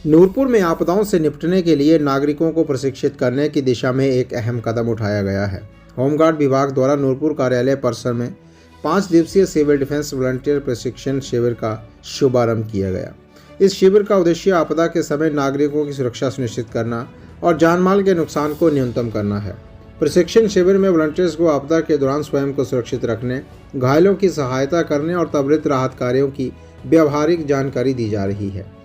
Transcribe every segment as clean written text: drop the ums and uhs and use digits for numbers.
नूरपुर में आपदाओं से निपटने के लिए नागरिकों को प्रशिक्षित करने की दिशा में एक अहम कदम उठाया गया है। होमगार्ड विभाग द्वारा नूरपुर कार्यालय परिसर में 5 दिवसीय सिविल डिफेंस वॉलंटियर प्रशिक्षण शिविर का शुभारंभ किया गया। इस शिविर का उद्देश्य आपदा के समय नागरिकों की सुरक्षा सुनिश्चित करना और जानमाल के नुकसान को न्यूनतम करना है। प्रशिक्षण शिविर में वॉलंटियर्स को आपदा के दौरान स्वयं को सुरक्षित रखने, घायलों की सहायता करने और त्वरित राहत कार्यों की व्यावहारिक जानकारी दी जा रही है।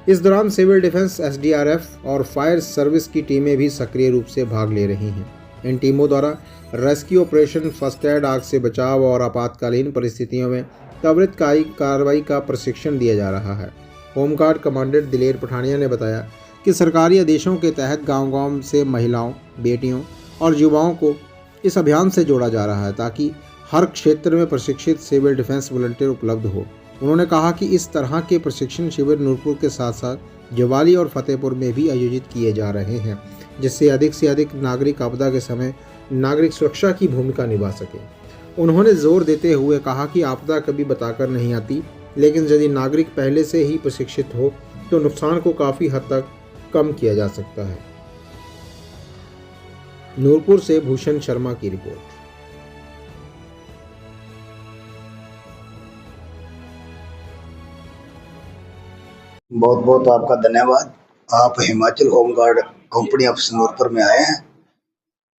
इस दौरान सिविल डिफेंस, एसडीआरएफ और फायर सर्विस की टीमें भी सक्रिय रूप से भाग ले रही हैं। इन टीमों द्वारा रेस्क्यू ऑपरेशन, फर्स्ट एड, आग से बचाव और आपातकालीन परिस्थितियों में त्वरित कार्रवाई का प्रशिक्षण दिया जा रहा है। होमगार्ड कमांडेंट दिलेर पठानिया ने बताया कि सरकारी आदेशों के तहत गांव-गांव से महिलाओं, बेटियों और युवाओं को इस अभियान से जोड़ा जा रहा है ताकि हर क्षेत्र में प्रशिक्षित सिविल डिफेंस वॉलंटियर उपलब्ध हो। उन्होंने कहा कि इस तरह के प्रशिक्षण शिविर नूरपुर के साथ साथ जवाली और फतेहपुर में भी आयोजित किए जा रहे हैं, जिससे अधिक से अधिक नागरिक आपदा के समय नागरिक सुरक्षा की भूमिका निभा सके। उन्होंने जोर देते हुए कहा कि आपदा कभी बताकर नहीं आती, लेकिन यदि नागरिक पहले से ही प्रशिक्षित हो तो नुकसान को काफ़ी हद तक कम किया जा सकता है। नूरपुर से भूषण शर्मा की रिपोर्ट। बहुत बहुत आपका धन्यवाद। आप Himachal home guard company of Nurpur में आए हैं।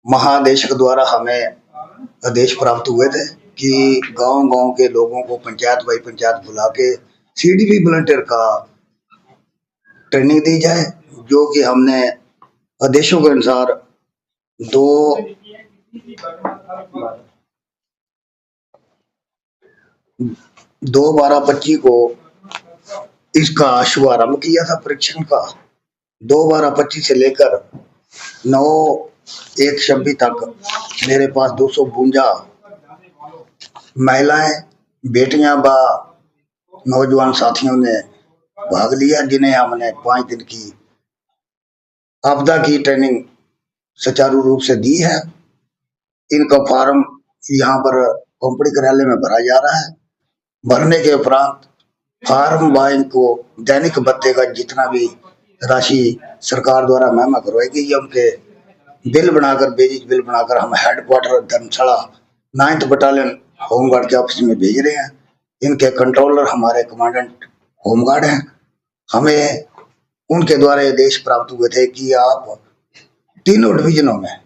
महादेश के द्वारा हमें आदेश प्राप्त हुए थे कि गांव-गांव के लोगों को पंचायत बाई पंचायत बुला के सीडीपी वॉलंटियर का ट्रेनिंग दी जाए, जो कि हमने आदेशों के अनुसार 2/12/25 को इसका शुभारंभ किया था परीक्षण का। 2/12/25 से लेकर 9/1/26 तक मेरे पास 252 महिलाएं, बेटियां व नौजवान साथियों ने भाग लिया, जिन्हें हमने 5 दिन की आपदा की ट्रेनिंग सुचारू रूप से दी है। इनका फॉर्म यहाँ पर कंपनी कार्यालय में भरा जा रहा है। भरने के उपरांत फार्म व इनको दैनिक भत्ते का जितना भी राशि सरकार द्वारा महंगा करवाएगी, ये उनके बिल बनाकर, बेसिक बिल बनाकर हम हेडक्वार्टर धर्मशाला 9th बटालियन होमगार्ड के ऑफिस में भेज रहे हैं। इनके कंट्रोलर हमारे कमांडेंट होमगार्ड हैं। हमें उनके द्वारा आदेश प्राप्त हुए थे कि आप तीनों डिवीजनों में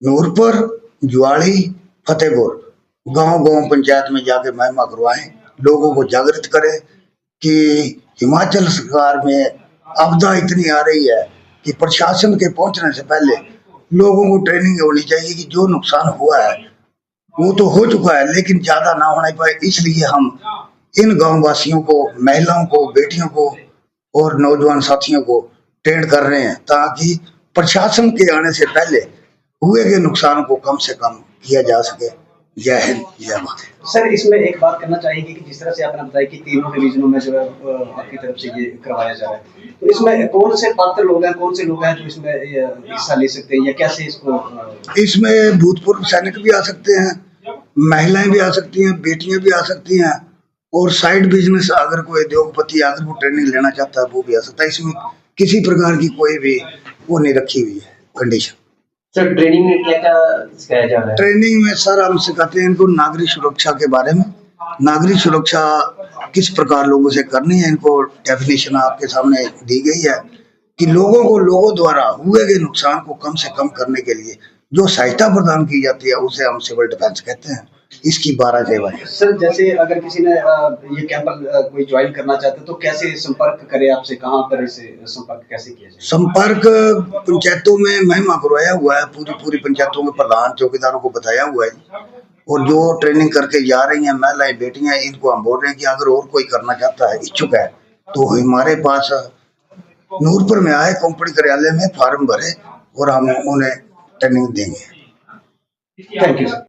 नूरपुर, जुवाड़ी, फतेहपुर गांव-गांव पंचायत में जाके महिमा करवाएं, लोगों को जागृत करें कि हिमाचल सरकार में आपदा इतनी आ रही है कि प्रशासन के पहुंचने से पहले लोगों को ट्रेनिंग होनी चाहिए कि जो नुकसान हुआ है वो तो हो चुका है, लेकिन ज्यादा ना होना पाए। इसलिए हम इन गांव वासियों को, महिलाओं को, बेटियों को और नौजवान साथियों को ट्रेन कर रहे हैं ताकि प्रशासन के आने से पहले हुए के नुकसान को कम से कम किया जा सके। जय हिंद, जय भारत। सर, इसमें एक बात करना चाहेंगे कि जिस तरह से आपने बताया कि तीनों डिवीजनों में जो है आपकी तरफ से ये करवाया जा रहा है, तो इसमें कौन से पात्र लोग हैं, कौन से लोग हैं जो इसमें हिस्सा ले सकते हैं या कैसे इसको? इसमें भूतपूर्व सैनिक भी आ सकते हैं, महिलाएं भी आ सकती हैं, बेटियां भी आ सकती हैं और साइड बिजनेस अगर कोई उद्योगपति अगर वो ट्रेनिंग लेना चाहता है वो भी आ सकता है। इसमें किसी प्रकार की कोई भी वो नहीं रखी हुई है कंडीशन। सर, ट्रेनिंग में क्या-क्या सिखाया जा रहा है? ट्रेनिंग में सर हम सिखाते हैं इनको नागरिक सुरक्षा के बारे में। नागरिक सुरक्षा किस प्रकार लोगों से करनी है, इनको डेफिनेशन आपके सामने दी गई है कि लोगों को लोगों द्वारा हुए के नुकसान को कम से कम करने के लिए जो सहायता प्रदान की जाती है उसे हम सिविल डिफेंस कहते हैं। इसकी 12 सेवाएं। सर, जैसे अगर किसी ने ये कैंप कोई ज्वाइन करना चाहते तो कैसे संपर्क करे आपसे, कहाँ पर इसे संपर्क कैसे किया जाए? संपर्क पंचायतों में महिमा करवाया हुआ है, पूरी पंचायतों के प्रधान चौकीदारों को बताया हुआ है और जो ट्रेनिंग करके जा रही हैं महिलाएं, बेटियां, इनको हम बोल रहे हैं कि अगर और कोई करना चाहता है, इच्छुक है, तो हमारे पास नूरपुर में आए, कंपनी कार्यालय में फॉर्म भरे और हम उन्हें ट्रेनिंग देंगे। Thank you sir.